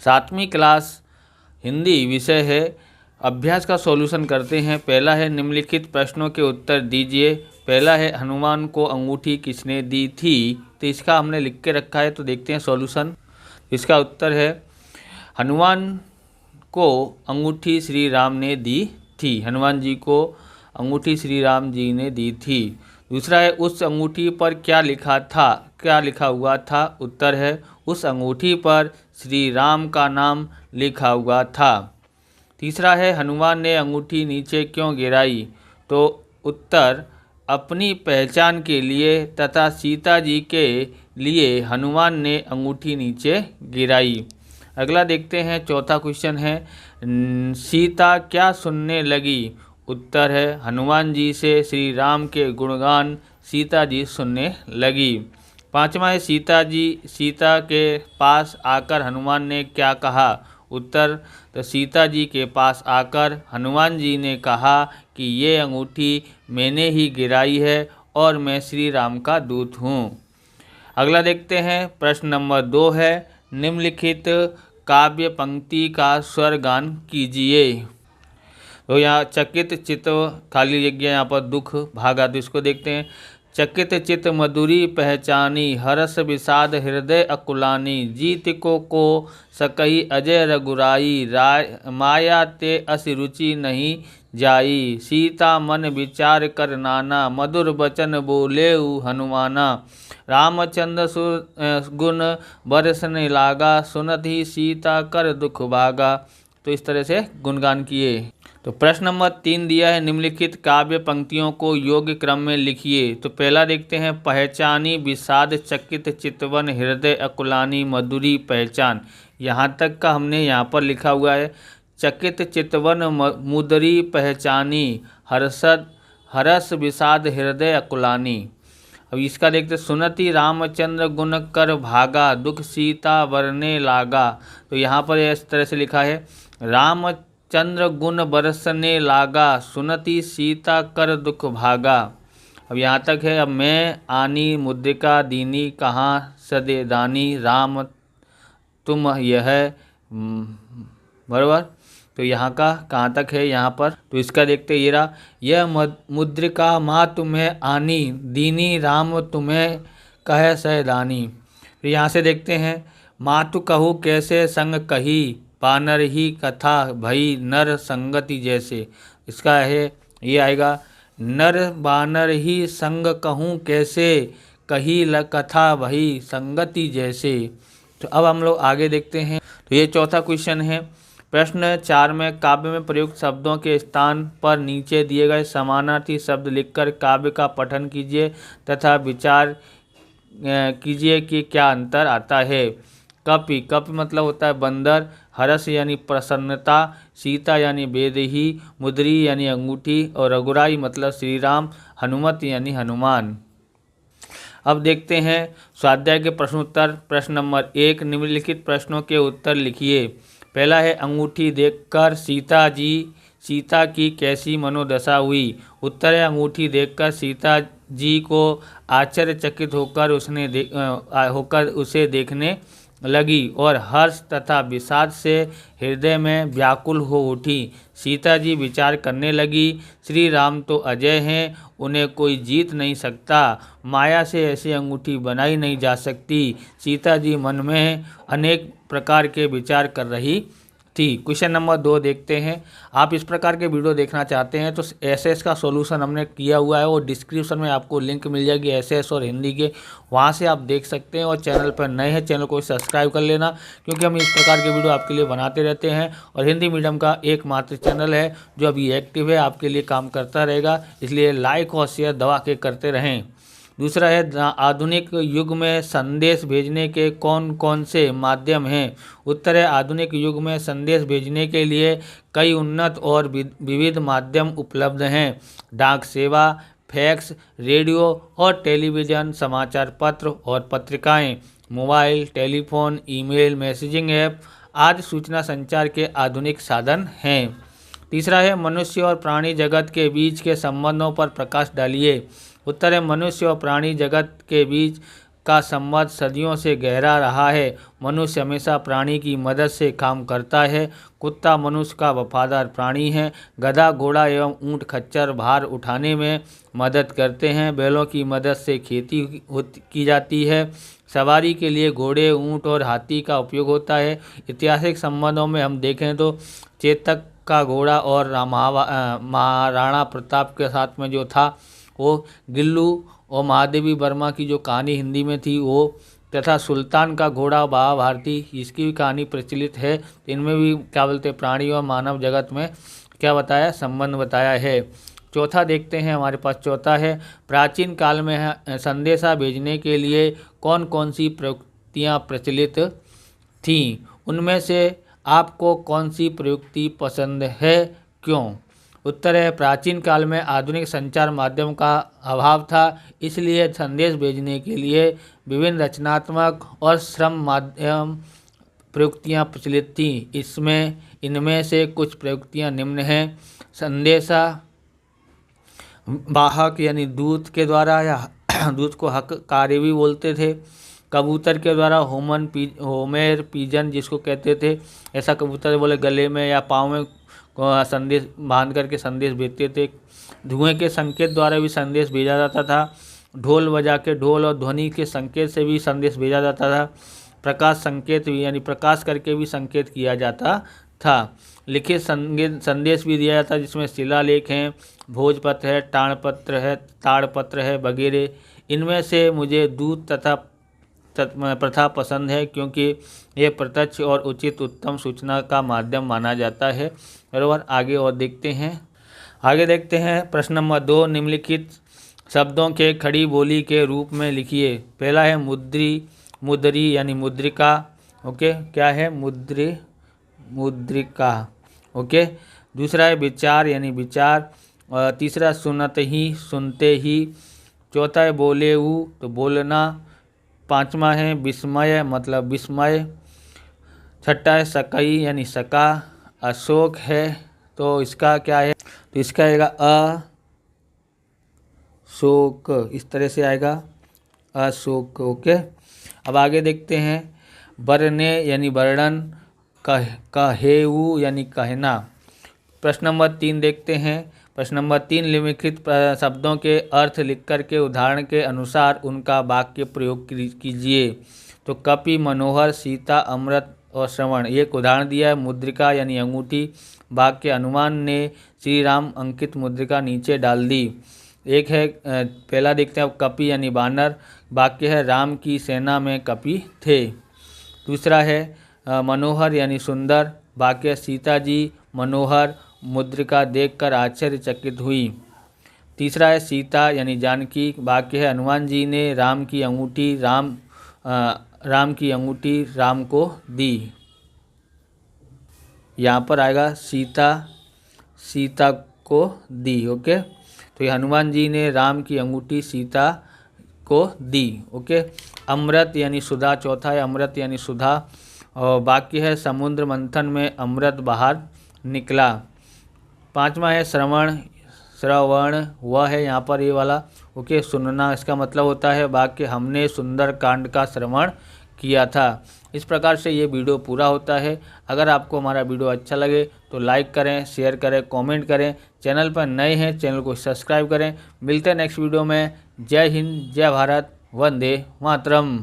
7वीं class Hindi विषय है। अभ्यास का सॉल्यूशन करते हैं। पहला है निम्नलिखित प्रश्नों के उत्तर दीजिए। पहला है हनुमान को अंगूठी किसने दी थी, तो इसका हमने लिख के रखा है, तो देखते हैं सॉल्यूशन। इसका उत्तर है हनुमान को अंगूठी श्री राम ने दी थी। हनुमान जी को अंगूठी श्री राम जी ने दी थी। दूसरा है उस अंगूठी पर क्या लिखा था, क्या लिखा हुआ था। उत्तर है उस अंगूठी पर श्री राम का नाम लिखा हुआ था। तीसरा है हनुमान ने अंगूठी नीचे क्यों गिराई, तो उत्तर अपनी पहचान के लिए तथा सीता जी के लिए हनुमान ने अंगूठी नीचे गिराई। अगला देखते हैं, चौथा क्वेश्चन है सीता क्या सुनने लगी। उत्तर है हनुमान जी से श्री राम के गुणगान सीता जी सुनने लगी। पांचवा है सीता के पास आकर हनुमान ने क्या कहा। उत्तर तो सीता जी के पास आकर हनुमान जी ने कहा कि ये अंगूठी मैंने ही गिराई है और मैं श्री राम का दूत हूँ। अगला देखते हैं, प्रश्न नंबर 2 है निम्नलिखित काव्य पंक्ति का स्वर गान कीजिए। तो यहाँ चकित चित खाली जगह यहाँ पर दुख भागा, तो इसको देखते हैं। चकित चित मधुरी पहचानी, हरस विषाद हृदय अकुलानी, जीत को सकई अजय रघुराई, माया ते अस रुचि नहीं जाई, सीता मन विचार कर नाना, मधुर बचन बोले हनुमाना, रामचंद्र गुण बरसने लागा, सुनत ही सीता कर दुख भागा। तो इस तरह से गुणगान किए। तो प्रश्न नंबर 3 दिया है निम्नलिखित काव्य पंक्तियों को योग्य क्रम में लिखिए। तो पहला देखते हैं, पहचानी विषाद चकित चितवन हृदय अकुलानी मधुरी पहचान। यहाँ तक का हमने यहाँ पर लिखा हुआ है। चकित चितवन मुदरी पहचानी, हरस विषाद हृदय अकुलानी। अब इसका देखते, सुनति रामचंद्र गुण कर भागा, दुख सीता बरने लागा। तो यहाँ पर इस तरह से लिखा है, रामचंद्र गुण बरसने लागा, सुनति सीता कर दुख भागा। अब यहाँ तक है। अब मैं आनी मुद्रिका दीनी, कहाँ सदे दानी, राम तुम यह बराबर। तो यहाँ का कहाँ तक है यहाँ पर, तो इसका देखते ये रहा, यह मुद्रिका माँ तुम्हें आनी, दीनी राम तुम्हें कह सैदानी। फिर यहाँ से देखते हैं, मातु कहू कैसे संग कही, बानर ही कथा भई नर संगति जैसे। इसका है ये आएगा, नर बानर ही संग कहूँ कैसे, कही कथा भई संगति जैसे। तो अब हम लोग आगे देखते हैं। तो ये चौथा क्वेश्चन है। प्रश्न 4 में काव्य में प्रयुक्त शब्दों के स्थान पर नीचे दिए गए समानार्थी शब्द लिखकर काव्य का पठन कीजिए तथा विचार कीजिए कि क्या अंतर आता है। कपि मतलब होता है बंदर, हरस यानी प्रसन्नता, सीता यानी बेदही, मुद्री यानी अंगूठी और रघुराई मतलब श्री राम, हनुमत यानी हनुमान। अब देखते हैं स्वाध्याय के प्रश्नोत्तर। प्रश्न नंबर 1, निम्नलिखित प्रश्नों के उत्तर लिखिए। पहला है अंगूठी देखकर सीता की कैसी मनोदशा हुई। उत्तर है अंगूठी देखकर सीता जी को आश्चर्यचकित होकर उसे देखने लगी और हर्ष तथा विषाद से हृदय में व्याकुल हो उठी। सीता जी विचार करने लगी, श्री राम तो अजय हैं, उन्हें कोई जीत नहीं सकता, माया से ऐसी अंगूठी बनाई नहीं जा सकती। सीता जी मन में अनेक प्रकार के विचार कर रही थी। क्वेश्चन नंबर 2 देखते हैं। आप इस प्रकार के वीडियो देखना चाहते हैं तो एसएस का सॉल्यूशन हमने किया हुआ है और डिस्क्रिप्शन में आपको लिंक मिल जाएगी एसएस और हिंदी के, वहां से आप देख सकते हैं। और चैनल पर नए हैं, चैनल को सब्सक्राइब कर लेना, क्योंकि हम इस प्रकार के वीडियो आपके लिए बनाते रहते हैं। और हिंदी मीडियम का एकमात्र चैनल है जो अभी एक्टिव है, आपके लिए काम करता रहेगा, इसलिए लाइक और शेयर दबा के करते रहें। दूसरा है आधुनिक युग में संदेश भेजने के कौन कौन से माध्यम हैं। उत्तर है आधुनिक युग में संदेश भेजने के लिए कई उन्नत और विविध माध्यम उपलब्ध हैं। डाक सेवा, फैक्स, रेडियो और टेलीविज़न, समाचार पत्र और पत्रिकाएं, mobile, telephone, email, messaging app आदि सूचना संचार के आधुनिक साधन हैं। तीसरा है मनुष्य और प्राणी जगत के बीच के संबंधों पर प्रकाश डालिए। उत्तर है मनुष्य और प्राणी जगत के बीच का संबंध सदियों से गहरा रहा है। मनुष्य हमेशा प्राणी की मदद से काम करता है। कुत्ता मनुष्य का वफादार प्राणी है। गधा, घोड़ा एवं ऊंट खच्चर भार उठाने में मदद करते हैं। बैलों की मदद से खेती की जाती है। सवारी के लिए घोड़े, ऊंट और हाथी का उपयोग होता है। ऐतिहासिक संबंधों में हम देखें तो चेतक का घोड़ा और महाराणा प्रताप के साथ में जो था वो गिल्लू, और महादेवी वर्मा की जो कहानी हिंदी में थी वो, तथा सुल्तान का घोड़ा महाभारती, इसकी भी कहानी प्रचलित है। इनमें भी क्या बोलते हैं, प्राणी और मानव जगत में क्या बताया, संबंध बताया है। चौथा देखते हैं, हमारे पास चौथा है, प्राचीन काल में संदेशा भेजने के लिए कौन कौन सी प्रयुक्तियाँ प्रचलित थीं? उनमें से आपको कौन सी प्रयुक्ति पसंद है, क्यों? उत्तर है, प्राचीन काल में आधुनिक संचार माध्यम का अभाव था, इसलिए संदेश भेजने के लिए विभिन्न रचनात्मक और श्रम माध्यम प्रयुक्तियाँ प्रचलित थीं। इनमें से कुछ प्रयुक्तियाँ निम्न हैं। संदेशा वाहक यानी दूत के द्वारा, या दूत को हक कार्य भी बोलते थे। कबूतर के द्वारा होमेर पिजन जिसको कहते थे, ऐसा कबूतर बोले गले में या पाँव में संदेश बांध करके संदेश भेजते थे। धुएं के संकेत द्वारा भी संदेश भेजा जाता था। ढोल बजा के, ढोल और ध्वनि के संकेत से भी संदेश भेजा जाता था। प्रकाश संकेत भी यानी प्रकाश करके भी संकेत किया जाता था। लिखित संदेश भी दिया जाता, जिसमें शिलालेख हैं, भोजपत्र है, ताड़पत्र है वगैरह। इनमें से मुझे दूत तथा प्रथा पसंद है, क्योंकि ये प्रत्यक्ष और उचित उत्तम सूचना का माध्यम माना जाता है। बराबर। आगे और देखते हैं प्रश्न नंबर 2, निम्नलिखित शब्दों के खड़ी बोली के रूप में लिखिए। पहला है मुद्री यानी मुद्रिका। ओके, क्या है, मुद्रिका। ओके। दूसरा है विचार यानी विचार। और तीसरा सुनते ही। चौथा है बोलेऊ तो बोलना। पांचवा है विस्मय मतलब विस्मय। छठा है सकई यानी सका। अशोक है तो इसका क्या है, तो इसका आएगा अशोक, इस तरह से आएगा अशोक। ओके। अब आगे देखते हैं, वर्णे यानी वर्णन, कहेऊ यानी कहना। प्रश्न नंबर 3 देखते हैं। प्रश्न नंबर 3, निम्नलिखित शब्दों के अर्थ लिखकर के उदाहरण के अनुसार उनका वाक्य प्रयोग कीजिए। तो कपि, मनोहर, सीता, अमृत और श्रवण। एक उदाहरण दिया है, मुद्रिका यानी अंगूठी। वाक्य, हनुमान ने श्री राम अंकित मुद्रिका नीचे डाल दी। एक है, पहला देखते हैं कपि यानी बानर। वाक्य है, राम की सेना में कपि थे। दूसरा है मनोहर यानी सुंदर। वाक्य, सीता जी मनोहर मुद्रिका देखकर आश्चर्यचकित हुई। तीसरा है सीता यानी जानकी। वाक्य है, हनुमान जी ने राम की अंगूठी राम को दी। यहाँ पर आएगा सीता को दी। ओके, तो ये हनुमान जी ने राम की अंगूठी सीता को दी। ओके। अमृत यानी सुधा। चौथा है अमृत यानी सुधा। और वाक्य है, समुद्र मंथन में अमृत बाहर निकला। पांचवा है श्रवण हुआ है यहाँ पर ये वाला। ओके, सुनना इसका मतलब होता है। वाक्य, हमने सुंदर कांड का श्रवण किया था। इस प्रकार से ये वीडियो पूरा होता है। अगर आपको हमारा वीडियो अच्छा लगे तो लाइक करें, शेयर करें, कमेंट करें। चैनल पर नए हैं, चैनल को सब्सक्राइब करें। मिलते हैं नेक्स्ट वीडियो में। जय हिंद, जय भारत, वंदे मातरम।